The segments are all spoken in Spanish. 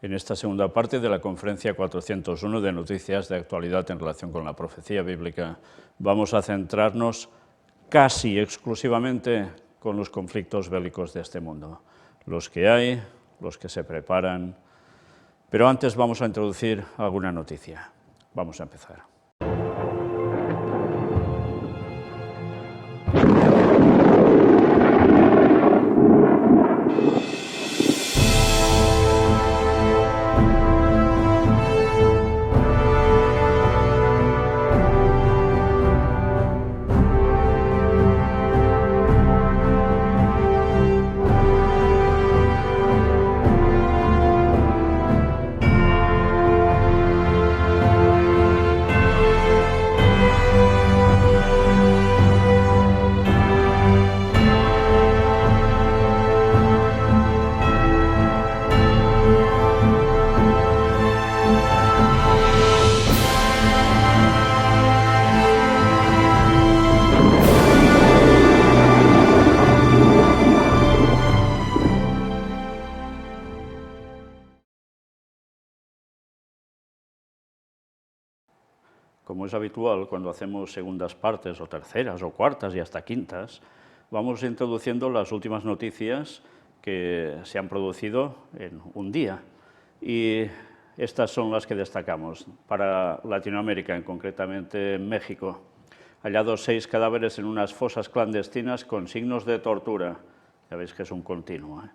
En esta segunda parte de la conferencia 401 de Noticias de Actualidad en relación con la profecía bíblica, vamos a centrarnos casi exclusivamente con los conflictos bélicos de este mundo, los que hay, los que se preparan, pero antes vamos a introducir alguna noticia. Vamos a empezar. Como es habitual, cuando hacemos segundas partes, o terceras, o cuartas, y hasta quintas, vamos introduciendo las últimas noticias que se han producido en un día. Y estas son las que destacamos. Para Latinoamérica, concretamente México, hallados 6 cadáveres en unas fosas clandestinas con signos de tortura. Ya veis que es un continuo, ¿eh?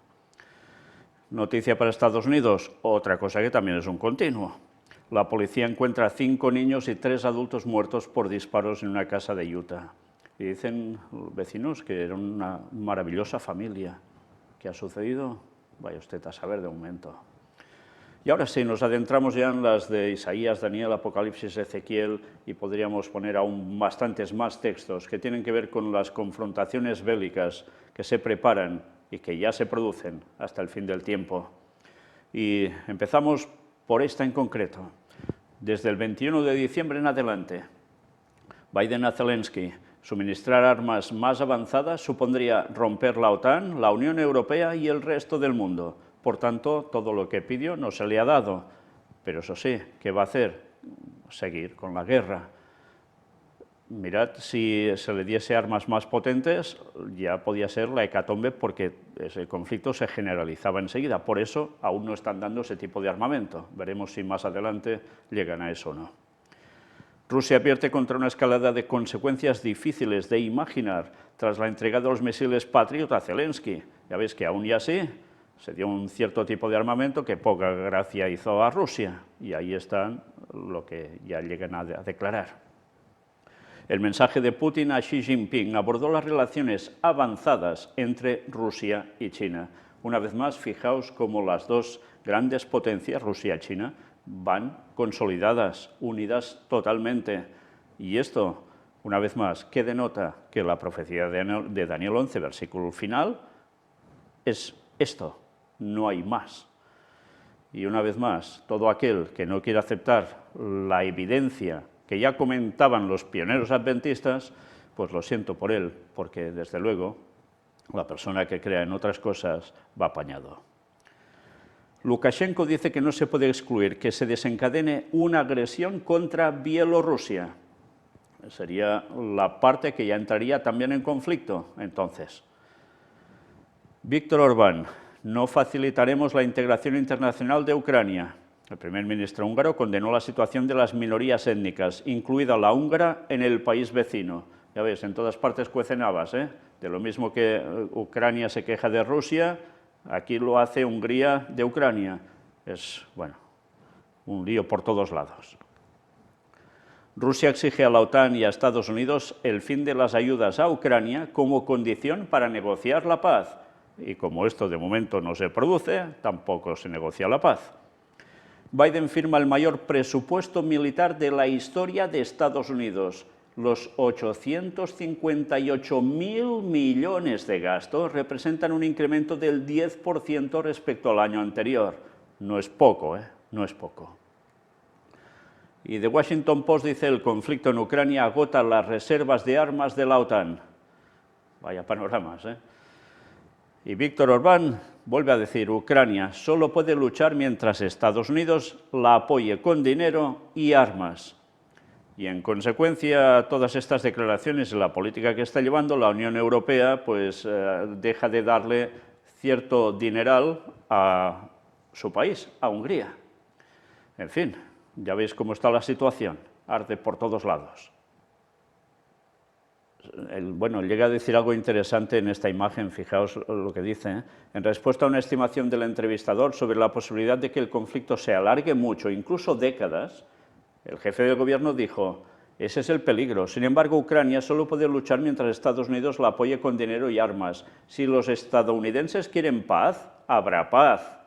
Noticia para Estados Unidos, otra cosa que también es un continuo. La policía encuentra 5 niños y 3 adultos muertos por disparos en una casa de Utah. Y dicen los vecinos que era una maravillosa familia. ¿Qué ha sucedido? Vaya usted a saber de momento. Y ahora sí, nos adentramos ya en las de Isaías, Daniel, Apocalipsis, Ezequiel, y podríamos poner aún bastantes más textos que tienen que ver con las confrontaciones bélicas que se preparan y que ya se producen hasta el fin del tiempo. Y empezamos por esta en concreto. Desde el 21 de diciembre en adelante, Biden a Zelensky, suministrar armas más avanzadas supondría romper la OTAN, la Unión Europea y el resto del mundo. Por tanto, todo lo que pidió no se le ha dado. Pero eso sí, ¿qué va a hacer? Seguir con la guerra. Mirad, si se le diese armas más potentes, ya podía ser la hecatombe porque ese conflicto se generalizaba enseguida. Por eso aún no están dando ese tipo de armamento. Veremos si más adelante llegan a eso o no. Rusia advierte contra una escalada de consecuencias difíciles de imaginar tras la entrega de los misiles Patriot a Zelensky. Ya veis que aún y así se dio un cierto tipo de armamento que poca gracia hizo a Rusia. Y ahí están lo que ya llegan a declarar. El mensaje de Putin a Xi Jinping abordó las relaciones avanzadas entre Rusia y China. Una vez más, fijaos cómo las dos grandes potencias, Rusia y China, van consolidadas, unidas totalmente. Y esto, una vez más, ¿qué denota? Que la profecía de Daniel 11, versículo final, es esto, no hay más. Y una vez más, todo aquel que no quiere aceptar la evidencia que ya comentaban los pioneros adventistas, pues lo siento por él, porque desde luego la persona que crea en otras cosas va apañado. Lukashenko dice que no se puede excluir que se desencadene una agresión contra Bielorrusia. Sería la parte que ya entraría también en conflicto, entonces. Víctor Orbán, no facilitaremos la integración internacional de Ucrania. El primer ministro húngaro condenó la situación de las minorías étnicas, incluida la húngara, en el país vecino. Ya ves, en todas partes cuecen habas, ¿eh? De lo mismo que Ucrania se queja de Rusia, aquí lo hace Hungría de Ucrania. Es, bueno, un lío por todos lados. Rusia exige a la OTAN y a Estados Unidos el fin de las ayudas a Ucrania como condición para negociar la paz. Y como esto de momento no se produce, tampoco se negocia la paz. Biden firma el mayor presupuesto militar de la historia de Estados Unidos. Los 858.000 millones de gastos representan un incremento del 10% respecto al año anterior. No es poco, ¿eh? No es poco. Y The Washington Post dice: el conflicto en Ucrania agota las reservas de armas de la OTAN. Vaya panoramas, ¿eh? Y Víctor Orbán vuelve a decir, Ucrania solo puede luchar mientras Estados Unidos la apoye con dinero y armas. Y en consecuencia a todas estas declaraciones y la política que está llevando, la Unión Europea pues, deja de darle cierto dineral a su país, a Hungría. En fin, ya veis cómo está la situación, arde por todos lados. Bueno, llega a decir algo interesante en esta imagen, fijaos lo que dice, ¿eh? En respuesta a una estimación del entrevistador sobre la posibilidad de que el conflicto se alargue mucho, incluso décadas, el jefe del gobierno dijo, ese es el peligro. Sin embargo, Ucrania solo puede luchar mientras Estados Unidos la apoye con dinero y armas. Si los estadounidenses quieren paz, habrá paz.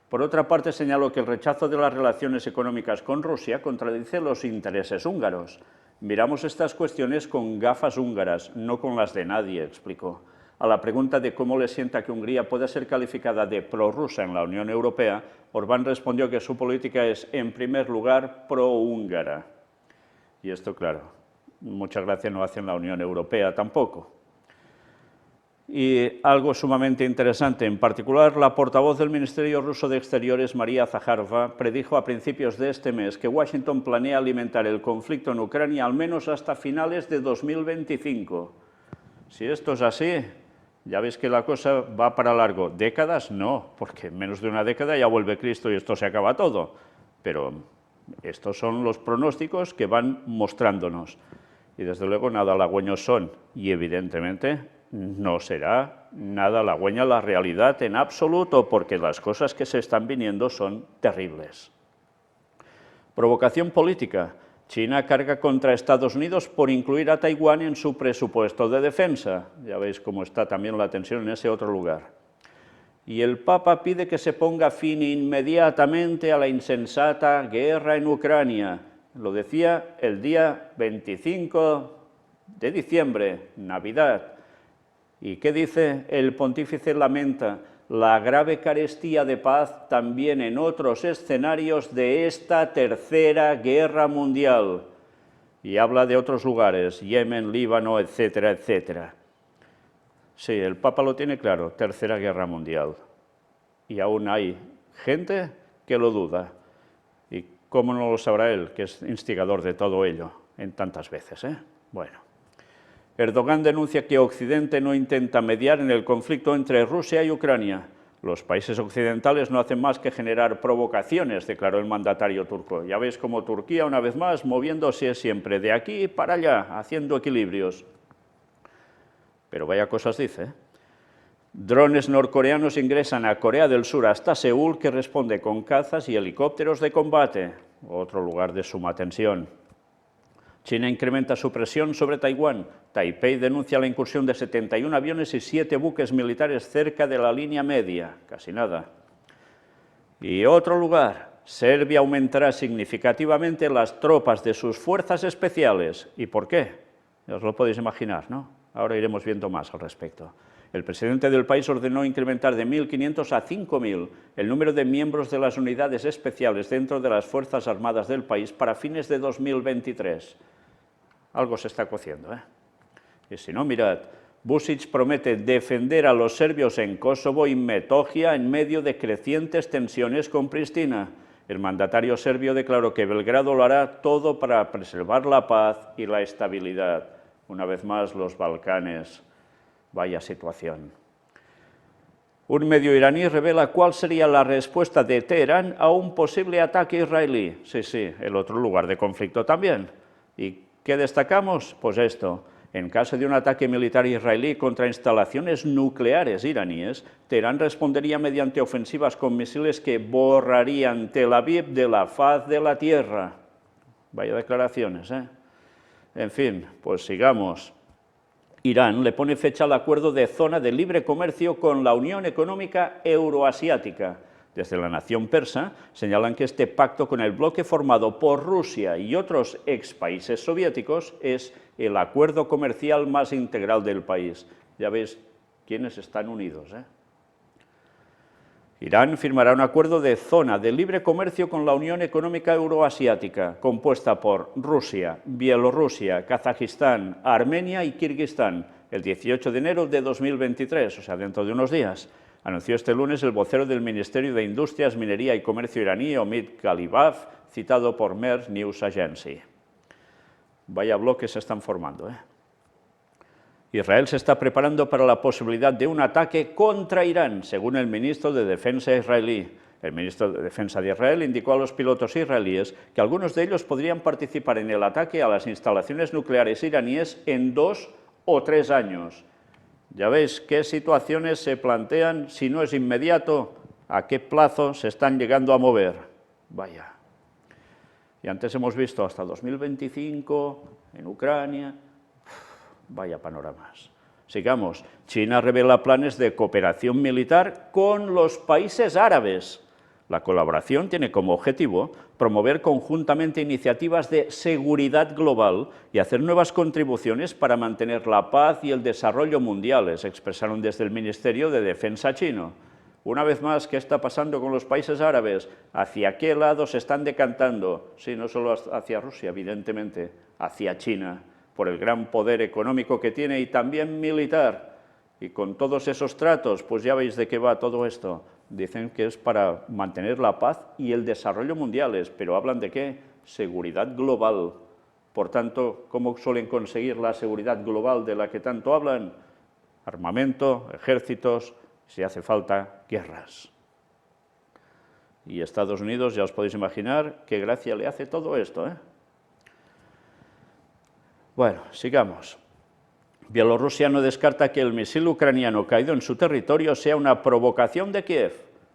Por otra parte, señaló que el rechazo de las relaciones económicas con Rusia contradice los intereses húngaros. Miramos estas cuestiones con gafas húngaras, no con las de nadie, explicó. A la pregunta de cómo le sienta que Hungría pueda ser calificada de prorrusa en la Unión Europea, Orbán respondió que su política es, en primer lugar, prohúngara. Y esto, claro, mucha gracia no hace en la Unión Europea tampoco. Y algo sumamente interesante, en particular, la portavoz del Ministerio ruso de Exteriores, María Zakharova, predijo a principios de este mes que Washington planea alimentar el conflicto en Ucrania al menos hasta finales de 2025. Si esto es así, ya veis que la cosa va para largo. ¿Décadas? No, porque en menos de una década ya vuelve Cristo y esto se acaba todo. Pero estos son los pronósticos que van mostrándonos. Y desde luego nada halagüeños son, y evidentemente no será nada halagüeña la realidad en absoluto, porque las cosas que se están viniendo son terribles. Provocación política. China carga contra Estados Unidos por incluir a Taiwán en su presupuesto de defensa. Ya veis cómo está también la tensión en ese otro lugar. Y el Papa pide que se ponga fin inmediatamente a la insensata guerra en Ucrania. Lo decía el día 25 de diciembre, Navidad. ¿Y qué dice? El pontífice lamenta la grave carestía de paz también en otros escenarios de esta tercera guerra mundial. Y habla de otros lugares, Yemen, Líbano, etcétera, etcétera. Sí, el Papa lo tiene claro, tercera guerra mundial. Y aún hay gente que lo duda. ¿Y cómo no lo sabrá él, que es instigador de todo ello en tantas veces, ¿eh? Bueno. Erdogan denuncia que Occidente no intenta mediar en el conflicto entre Rusia y Ucrania. Los países occidentales no hacen más que generar provocaciones, declaró el mandatario turco. Ya veis cómo Turquía, una vez más, moviéndose siempre de aquí para allá, haciendo equilibrios. Pero vaya cosas dice, ¿eh? Drones norcoreanos ingresan a Corea del Sur hasta Seúl, que responde con cazas y helicópteros de combate. Otro lugar de suma tensión. China incrementa su presión sobre Taiwán. Taipei denuncia la incursión de 71 aviones y 7 buques militares cerca de la línea media. Casi nada. Y otro lugar. Serbia aumentará significativamente las tropas de sus fuerzas especiales. ¿Y por qué? Ya os lo podéis imaginar, ¿no? Ahora iremos viendo más al respecto. El presidente del país ordenó incrementar de 1.500 a 5.000 el número de miembros de las unidades especiales dentro de las Fuerzas Armadas del país para fines de 2023. Algo se está cociendo, ¿eh? Y si no, mirad, Vučić promete defender a los serbios en Kosovo y Metohija en medio de crecientes tensiones con Pristina. El mandatario serbio declaró que Belgrado lo hará todo para preservar la paz y la estabilidad. Una vez más, los Balcanes. Vaya situación. Un medio iraní revela cuál sería la respuesta de Teherán a un posible ataque israelí. Sí, el otro lugar de conflicto también. ¿Y qué destacamos? Pues esto. En caso de un ataque militar israelí contra instalaciones nucleares iraníes, Teherán respondería mediante ofensivas con misiles que borrarían Tel Aviv de la faz de la tierra. Vaya declaraciones, ¿eh? En fin, pues sigamos. Irán le pone fecha al acuerdo de zona de libre comercio con la Unión Económica Euroasiática. Desde la nación persa señalan que este pacto con el bloque formado por Rusia y otros expaíses soviéticos es el acuerdo comercial más integral del país. Ya veis quiénes están unidos, ¿eh? Irán firmará un acuerdo de zona de libre comercio con la Unión Económica Euroasiática, compuesta por Rusia, Bielorrusia, Kazajistán, Armenia y Kirguistán, el 18 de enero de 2023, o sea, dentro de unos días. Anunció este lunes el vocero del Ministerio de Industrias, Minería y Comercio iraní, Omid Ghalibaf, citado por MERS News Agency. Vaya bloques se están formando, ¿eh? Israel se está preparando para la posibilidad de un ataque contra Irán, según el ministro de Defensa israelí. El ministro de Defensa de Israel indicó a los pilotos israelíes que algunos de ellos podrían participar en el ataque a las instalaciones nucleares iraníes en 2 o 3 años. Ya veis qué situaciones se plantean, si no es inmediato, a qué plazo se están llegando a mover. Vaya. Y antes hemos visto hasta 2025 en Ucrania. Vaya panoramas. Sigamos. China revela planes de cooperación militar con los países árabes. La colaboración tiene como objetivo promover conjuntamente iniciativas de seguridad global y hacer nuevas contribuciones para mantener la paz y el desarrollo mundiales, expresaron desde el Ministerio de Defensa chino. Una vez más, ¿qué está pasando con los países árabes? ¿Hacia qué lado se están decantando? Sí, no solo hacia Rusia, evidentemente, hacia China, por el gran poder económico que tiene y también militar. Y con todos esos tratos, pues ya veis de qué va todo esto. Dicen que es para mantener la paz y el desarrollo mundiales, pero hablan de qué? Seguridad global. Por tanto, ¿cómo suelen conseguir la seguridad global de la que tanto hablan? Armamento, ejércitos, si hace falta, guerras. Y Estados Unidos, ya os podéis imaginar qué gracia le hace todo esto, ¿eh? Bueno, sigamos. Bielorrusia no descarta que el misil ucraniano caído en su territorio sea una provocación de Kiev.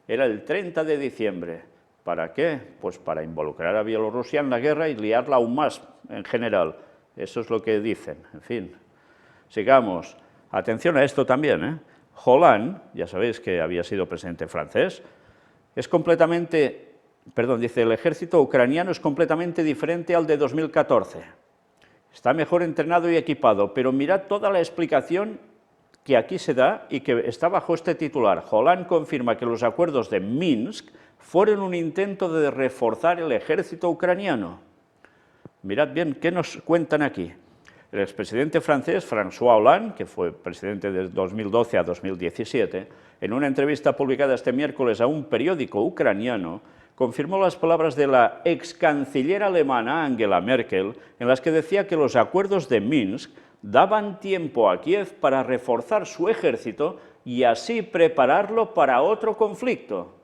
Era el 30 de diciembre. ¿Para qué? Pues para involucrar a Bielorrusia en la guerra y liarla aún más en general. Eso es lo que dicen, en fin. Sigamos. Atención a esto también, ¿eh? Hollande, ya sabéis que había sido presidente francés, dice, el ejército ucraniano es completamente diferente al de 2014. Está mejor entrenado y equipado, pero mirad toda la explicación que aquí se da y que está bajo este titular. Hollande confirma que los acuerdos de Minsk fueron un intento de reforzar el ejército ucraniano. Mirad bien qué nos cuentan aquí. El expresidente francés François Hollande, que fue presidente de 2012 a 2017, en una entrevista publicada este miércoles a un periódico ucraniano, confirmó las palabras de la ex canciller alemana Angela Merkel, en las que decía que los acuerdos de Minsk daban tiempo a Kiev para reforzar su ejército y así prepararlo para otro conflicto.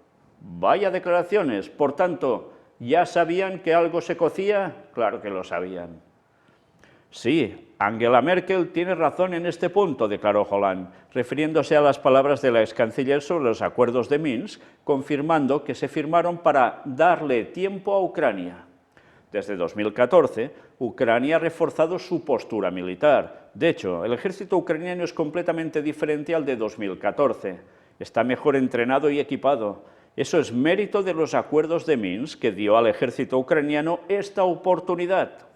Vaya declaraciones, por tanto, ¿ya sabían que algo se cocía? Claro que lo sabían. Sí, Angela Merkel tiene razón en este punto, declaró Hollande, refiriéndose a las palabras de la ex canciller sobre los acuerdos de Minsk, confirmando que se firmaron para darle tiempo a Ucrania. Desde 2014, Ucrania ha reforzado su postura militar. De hecho, el ejército ucraniano es completamente diferente al de 2014. Está mejor entrenado y equipado. Eso es mérito de los acuerdos de Minsk que dio al ejército ucraniano esta oportunidad.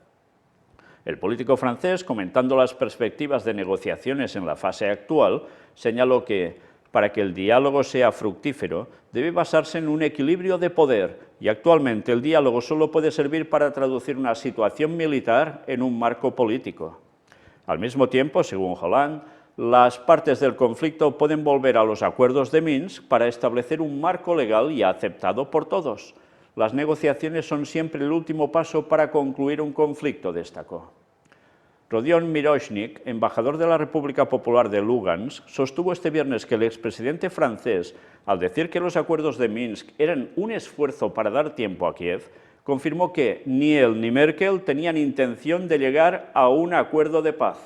El político francés, comentando las perspectivas de negociaciones en la fase actual, señaló que, para que el diálogo sea fructífero, debe basarse en un equilibrio de poder, y actualmente el diálogo solo puede servir para traducir una situación militar en un marco político. Al mismo tiempo, según Hollande, las partes del conflicto pueden volver a los acuerdos de Minsk para establecer un marco legal y aceptado por todos. Las negociaciones son siempre el último paso para concluir un conflicto, destacó. Rodion Miroshnik, embajador de la República Popular de Lugansk, sostuvo este viernes que el expresidente francés, al decir que los acuerdos de Minsk eran un esfuerzo para dar tiempo a Kiev, confirmó que ni él ni Merkel tenían intención de llegar a un acuerdo de paz.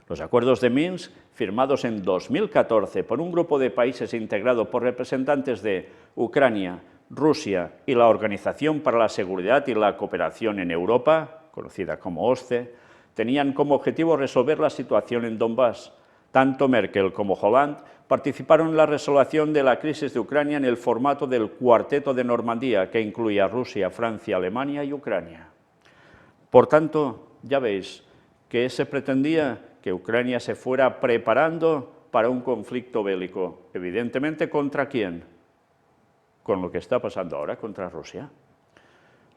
Los acuerdos de Minsk, firmados en 2014 por un grupo de países integrado por representantes de Ucrania, Rusia y la Organización para la Seguridad y la Cooperación en Europa, conocida como OSCE, tenían como objetivo resolver la situación en Donbass. Tanto Merkel como Hollande participaron en la resolución de la crisis de Ucrania en el formato del Cuarteto de Normandía, que incluía Rusia, Francia, Alemania y Ucrania. Por tanto, ya veis que se pretendía que Ucrania se fuera preparando para un conflicto bélico. Evidentemente, ¿contra quién? Con lo que está pasando ahora contra Rusia.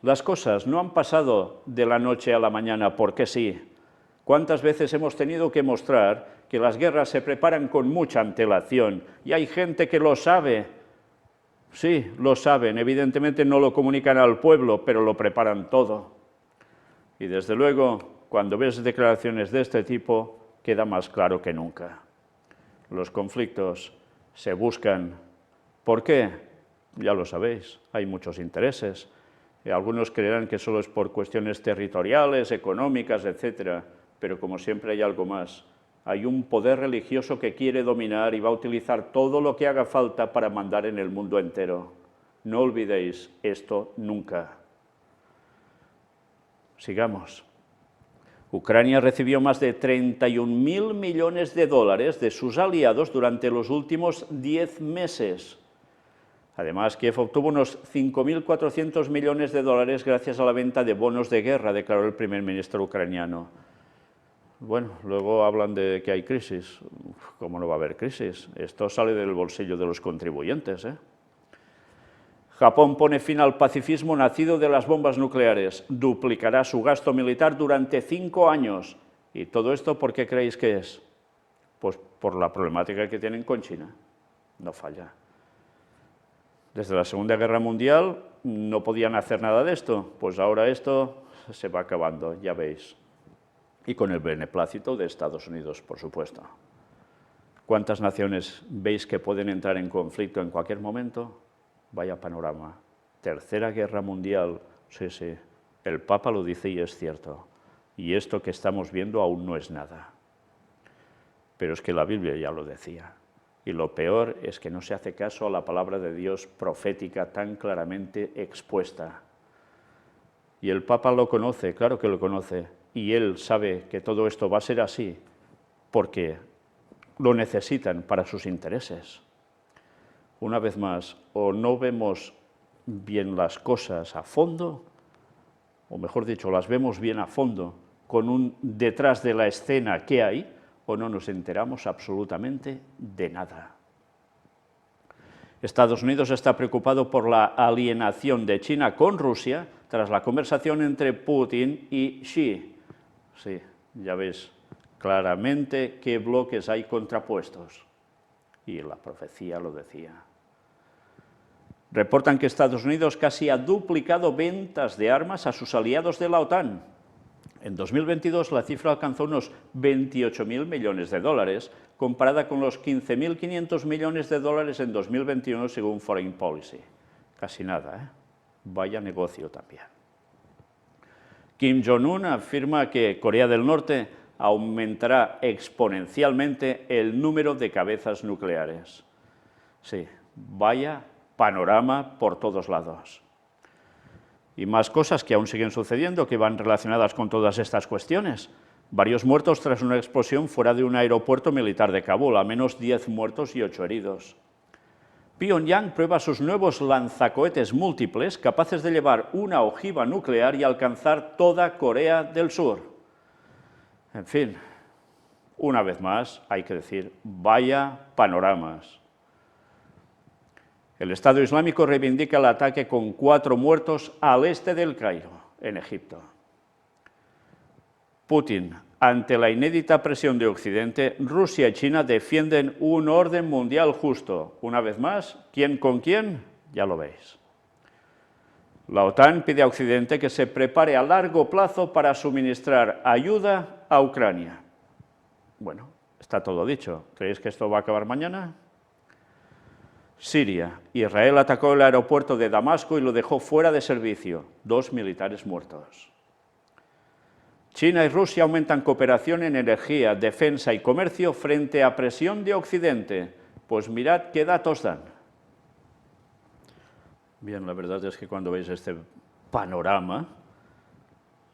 Las cosas no han pasado de la noche a la mañana porque sí. ¿Cuántas veces hemos tenido que mostrar que las guerras se preparan con mucha antelación? Y hay gente que lo sabe. Sí, lo saben. Evidentemente no lo comunican al pueblo, pero lo preparan todo. Y desde luego, cuando ves declaraciones de este tipo, queda más claro que nunca. Los conflictos se buscan. ¿Por qué? Ya lo sabéis, hay muchos intereses. Algunos creerán que solo es por cuestiones territoriales, económicas, etc. Pero como siempre hay algo más. Hay un poder religioso que quiere dominar y va a utilizar todo lo que haga falta para mandar en el mundo entero. No olvidéis esto nunca. Sigamos. Ucrania recibió más de 31.000 millones de dólares de sus aliados durante los últimos 10 meses. Además, Kiev obtuvo unos 5.400 millones de dólares gracias a la venta de bonos de guerra, declaró el primer ministro ucraniano. Bueno, luego hablan de que hay crisis. ¿Cómo no va a haber crisis? Esto sale del bolsillo de los contribuyentes, ¿eh? Japón pone fin al pacifismo nacido de las bombas nucleares. Duplicará su gasto militar durante 5 años. ¿Y todo esto por qué creéis que es? Pues por la problemática que tienen con China. No falla. Desde la Segunda Guerra Mundial no podían hacer nada de esto. Pues ahora esto se va acabando, ya veis. Y con el beneplácito de Estados Unidos, por supuesto. ¿Cuántas naciones veis que pueden entrar en conflicto en cualquier momento? Vaya panorama. Tercera Guerra Mundial, sí, sí. El Papa lo dice y es cierto. Y esto que estamos viendo aún no es nada. Pero es que la Biblia ya lo decía. Y lo peor es que no se hace caso a la palabra de Dios profética tan claramente expuesta. Y el Papa lo conoce, claro que lo conoce. Y él sabe que todo esto va a ser así porque lo necesitan para sus intereses. Una vez más, o no vemos bien las cosas a fondo, o mejor dicho, las vemos bien a fondo, con un detrás de la escena que hay, o no nos enteramos absolutamente de nada. Estados Unidos está preocupado por la alienación de China con Rusia tras la conversación entre Putin y Xi. Sí, ya ves claramente qué bloques hay contrapuestos. Y la profecía lo decía. Reportan que Estados Unidos casi ha duplicado ventas de armas a sus aliados de la OTAN. En 2022 la cifra alcanzó unos 28.000 millones de dólares, comparada con los 15.500 millones de dólares en 2021 según Foreign Policy. Casi nada, ¿eh? Vaya negocio también. Kim Jong-un afirma que Corea del Norte aumentará exponencialmente el número de cabezas nucleares. Sí, vaya panorama por todos lados. Y más cosas que aún siguen sucediendo, que van relacionadas con todas estas cuestiones. Varios muertos tras una explosión fuera de un aeropuerto militar de Kabul, al menos 10 muertos y 8 heridos. Pyongyang prueba sus nuevos lanzacohetes múltiples capaces de llevar una ojiva nuclear y alcanzar toda Corea del Sur. En fin, una vez más, hay que decir, vaya panoramas. El Estado Islámico reivindica el ataque con 4 muertos al este del Cairo, en Egipto. Putin, ante la inédita presión de Occidente, Rusia y China defienden un orden mundial justo. Una vez más, ¿quién con quién? Ya lo veis. La OTAN pide a Occidente que se prepare a largo plazo para suministrar ayuda a Ucrania. Bueno, está todo dicho. ¿Creéis que esto va a acabar mañana? Siria. Israel atacó el aeropuerto de Damasco y lo dejó fuera de servicio. 2 militares muertos. China y Rusia aumentan cooperación en energía, defensa y comercio frente a presión de Occidente. Pues mirad qué datos dan. Bien, la verdad es que cuando veis este panorama,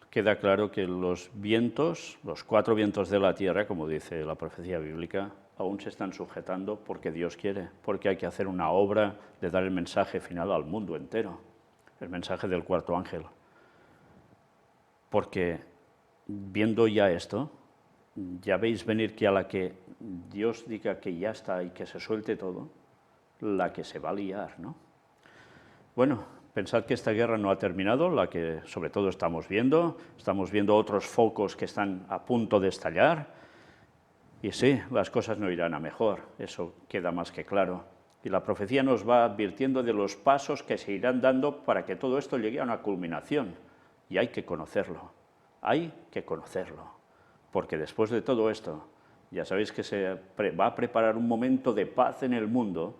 queda claro que los vientos, los 4 vientos de la tierra, como dice la profecía bíblica, aún se están sujetando porque Dios quiere, porque hay que hacer una obra de dar el mensaje final al mundo entero, el mensaje del cuarto ángel. Porque viendo ya esto, ya veis venir que a la que Dios diga que ya está y que se suelte todo, la que se va a liar, ¿no? Bueno, Pensad que esta guerra no ha terminado, la que sobre todo estamos viendo otros focos que están a punto de estallar, y sí, las cosas no irán a mejor, eso queda más que claro. Y la profecía nos va advirtiendo de los pasos que se irán dando para que todo esto llegue a una culminación, y hay que conocerlo, porque después de todo esto, ya sabéis que se va a preparar un momento de paz en el mundo,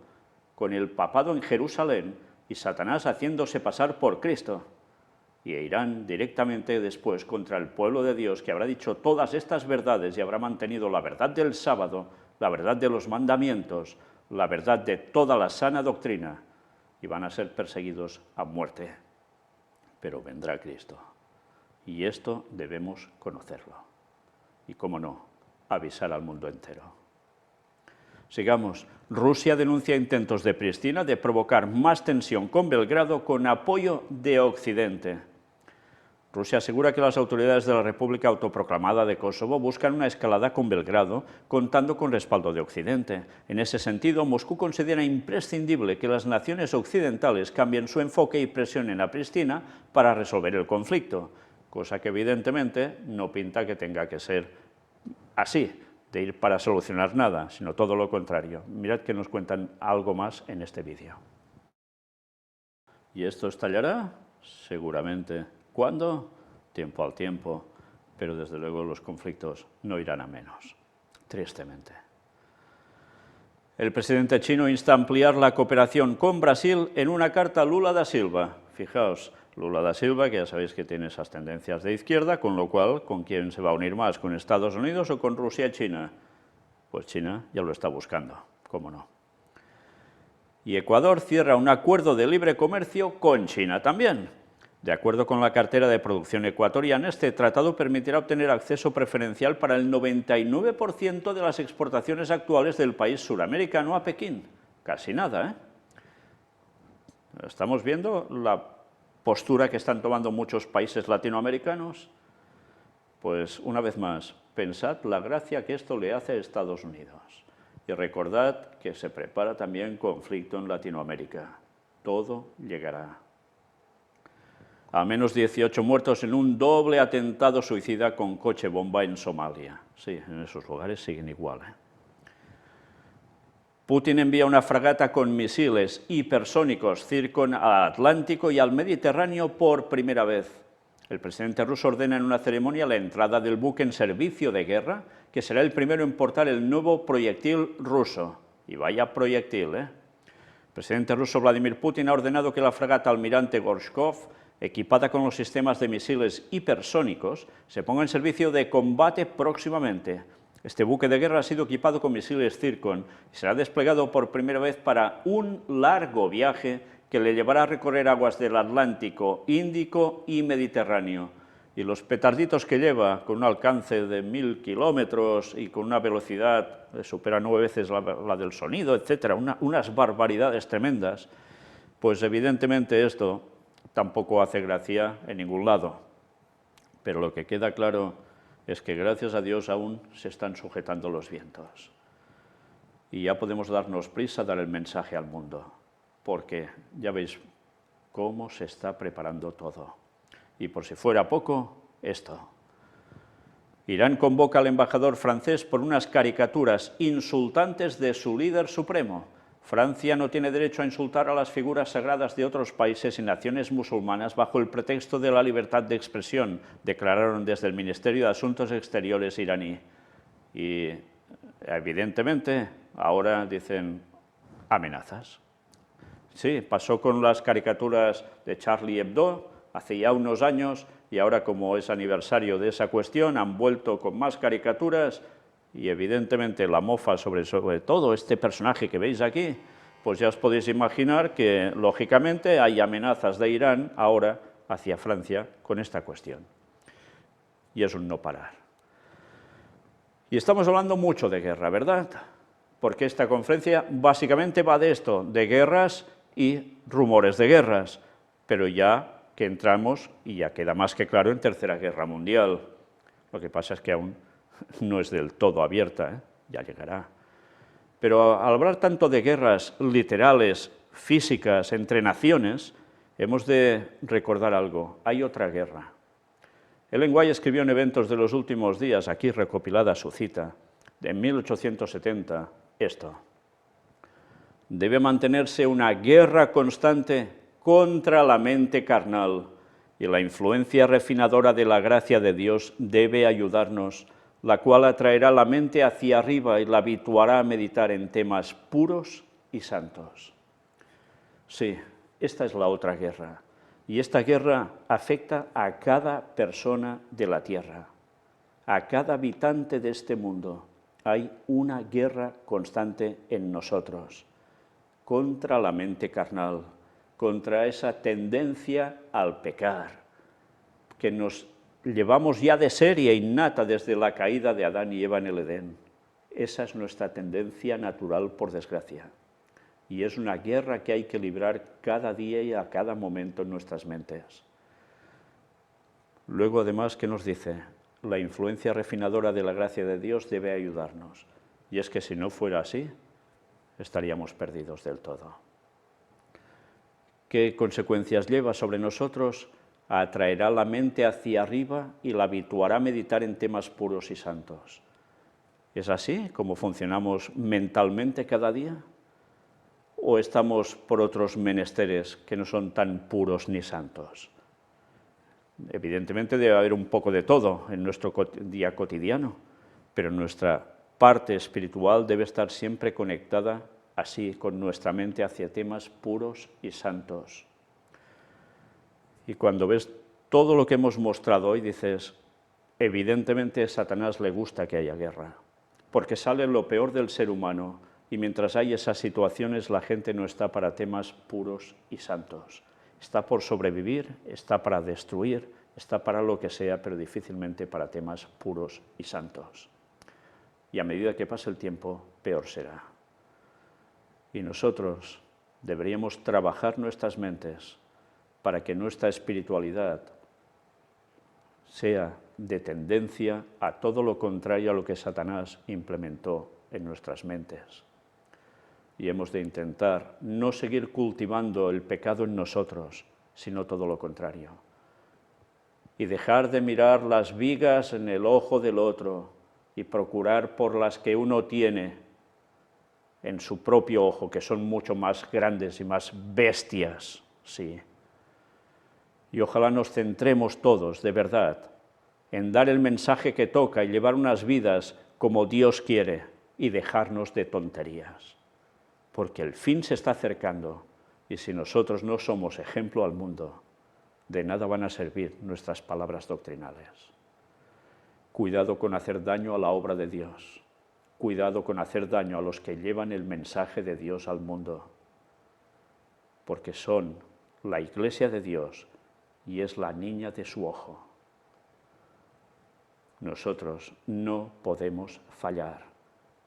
con el papado en Jerusalén y Satanás haciéndose pasar por Cristo, y irán directamente después contra el pueblo de Dios, que habrá dicho todas estas verdades y habrá mantenido la verdad del sábado, la verdad de los mandamientos, la verdad de toda la sana doctrina, y van a ser perseguidos a muerte. Pero vendrá Cristo, y esto debemos conocerlo, y cómo no, avisar al mundo entero. Sigamos. Rusia denuncia intentos de Pristina de provocar más tensión con Belgrado con apoyo de Occidente. Rusia asegura que las autoridades de la República Autoproclamada de Kosovo buscan una escalada con Belgrado, contando con respaldo de Occidente. En ese sentido, Moscú considera imprescindible que las naciones occidentales cambien su enfoque y presionen a Pristina para resolver el conflicto, cosa que evidentemente no pinta que tenga que ser así, de ir para solucionar nada, sino todo lo contrario. Mirad que nos cuentan algo más en este vídeo. ¿Y esto estallará? Seguramente. ¿Cuándo? Tiempo al tiempo, pero desde luego los conflictos no irán a menos, tristemente. El presidente chino insta a ampliar la cooperación con Brasil en una carta a Lula da Silva. Fijaos, Lula da Silva, que ya sabéis que tiene esas tendencias de izquierda, con lo cual, ¿con quién se va a unir más? ¿Con Estados Unidos o con Rusia y China? Pues China ya lo está buscando, cómo no. Y Ecuador cierra un acuerdo de libre comercio con China también. De acuerdo con la cartera de producción ecuatoriana, este tratado permitirá obtener acceso preferencial para el 99% de las exportaciones actuales del país suramericano a Pekín. Casi nada, ¿eh? Estamos viendo la postura que están tomando muchos países latinoamericanos. Pues, una vez más, pensad la gracia que esto le hace a Estados Unidos. Y recordad que se prepara también conflicto en Latinoamérica. Todo llegará. Al menos 18 muertos en un doble atentado suicida con coche bomba en Somalia. Sí, en esos lugares siguen igual, ¿eh? Putin envía una fragata con misiles hipersónicos Zircon al Atlántico y al Mediterráneo por primera vez. El presidente ruso ordena en una ceremonia la entrada del buque en servicio de guerra, que será el primero en portar el nuevo proyectil ruso. Y vaya proyectil, ¿eh? El presidente ruso Vladimir Putin ha ordenado que la fragata Almirante Gorshkov, equipada con los sistemas de misiles hipersónicos, se ponga en servicio de combate próximamente. Este buque de guerra ha sido equipado con misiles Zircon y será desplegado por primera vez para un largo viaje que le llevará a recorrer aguas del Atlántico, Índico y Mediterráneo. Y los petarditos que lleva, con un alcance de 1000 kilómetros y con una velocidad que supera 9 veces la del sonido, etcétera, unas barbaridades tremendas, pues evidentemente esto tampoco hace gracia en ningún lado. Pero lo que queda claro es que gracias a Dios aún se están sujetando los vientos. Y ya podemos darnos prisa a dar el mensaje al mundo, porque ya veis cómo se está preparando todo. Y por si fuera poco, esto. Irán convoca al embajador francés por unas caricaturas insultantes de su líder supremo. Francia no tiene derecho a insultar a las figuras sagradas de otros países y naciones musulmanas bajo el pretexto de la libertad de expresión, declararon desde el Ministerio de Asuntos Exteriores iraní. Y evidentemente ahora dicen amenazas. Sí, pasó con las caricaturas de Charlie Hebdo hace ya unos años y ahora, como es aniversario de esa cuestión, han vuelto con más caricaturas. Y evidentemente la mofa sobre todo este personaje que veis aquí, pues ya os podéis imaginar que, lógicamente, hay amenazas de Irán ahora hacia Francia con esta cuestión. Y es un no parar. Y estamos hablando mucho de guerra, ¿verdad? Porque esta conferencia básicamente va de esto, de guerras y rumores de guerras. Pero ya que entramos, y ya queda más que claro, en Tercera Guerra Mundial. Lo que pasa es que aún no es del todo abierta, ¿eh? Ya llegará. Pero al hablar tanto de guerras literales, físicas, entre naciones, Hemos de recordar algo, hay otra guerra. Ellen White escribió en Eventos de los Últimos Días, aquí recopilada su cita, en 1870, esto: debe mantenerse una guerra constante contra la mente carnal, y la influencia refinadora de la gracia de Dios debe ayudarnos, la cual atraerá la mente hacia arriba y la habituará a meditar en temas puros y santos. Sí, esta es la otra guerra, y esta guerra afecta a cada persona de la tierra, a cada habitante de este mundo. Hay una guerra constante en nosotros, contra la mente carnal, contra esa tendencia al pecar, que nos llevamos ya de serie innata desde la caída de Adán y Eva en el Edén. Esa es nuestra tendencia natural, por desgracia. Y es una guerra que hay que librar cada día y a cada momento en nuestras mentes. Luego, además, ¿qué nos dice? La influencia refinadora de la gracia de Dios debe ayudarnos. Y es que si no fuera así, estaríamos perdidos del todo. ¿Qué consecuencias lleva sobre nosotros? Atraerá la mente hacia arriba y la habituará a meditar en temas puros y santos. ¿Es así como funcionamos mentalmente cada día? ¿O estamos por otros menesteres que no son tan puros ni santos? Evidentemente debe haber un poco de todo en nuestro día cotidiano, pero nuestra parte espiritual debe estar siempre conectada así con nuestra mente hacia temas puros y santos. Y cuando ves todo lo que hemos mostrado hoy, dices, evidentemente a Satanás le gusta que haya guerra, porque sale lo peor del ser humano, y mientras hay esas situaciones la gente no está para temas puros y santos. Está por sobrevivir, está para destruir, está para lo que sea, pero difícilmente para temas puros y santos. Y a medida que pase el tiempo, peor será. Y nosotros deberíamos trabajar nuestras mentes para que nuestra espiritualidad sea de tendencia a todo lo contrario a lo que Satanás implementó en nuestras mentes. Y hemos de intentar no seguir cultivando el pecado en nosotros, sino todo lo contrario. Y dejar de mirar las vigas en el ojo del otro y procurar por las que uno tiene en su propio ojo, que son mucho más grandes y más bestias, sí. Y ojalá nos centremos todos, de verdad, en dar el mensaje que toca y llevar unas vidas como Dios quiere y dejarnos de tonterías. Porque el fin se está acercando y si nosotros no somos ejemplo al mundo, de nada van a servir nuestras palabras doctrinales. Cuidado con hacer daño a la obra de Dios. Cuidado con hacer daño a los que llevan el mensaje de Dios al mundo, porque son la iglesia de Dios y es la niña de su ojo. Nosotros no podemos fallar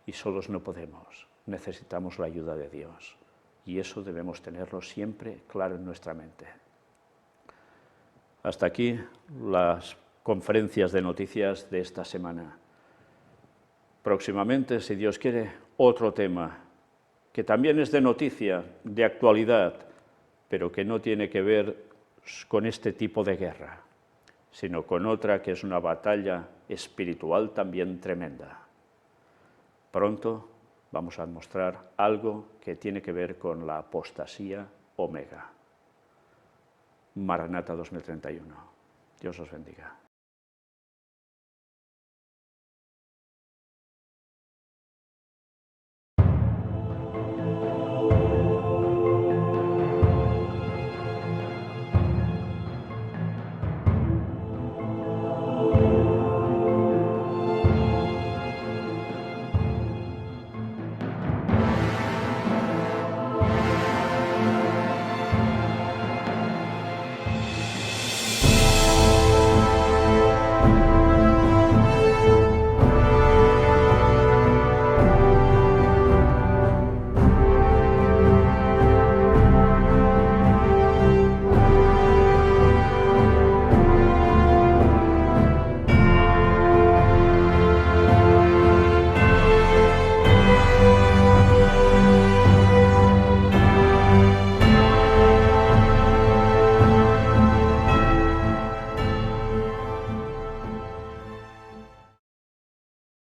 y solos no podemos. Necesitamos la ayuda de Dios y eso debemos tenerlo siempre claro en nuestra mente. Hasta aquí las conferencias de noticias de esta semana. Próximamente, si Dios quiere, otro tema que también es de noticia, de actualidad, pero que no tiene que ver con este tipo de guerra, sino con otra que es una batalla espiritual también tremenda. Pronto vamos a mostrar algo que tiene que ver con la apostasía omega. Maranata 2031. Dios os bendiga.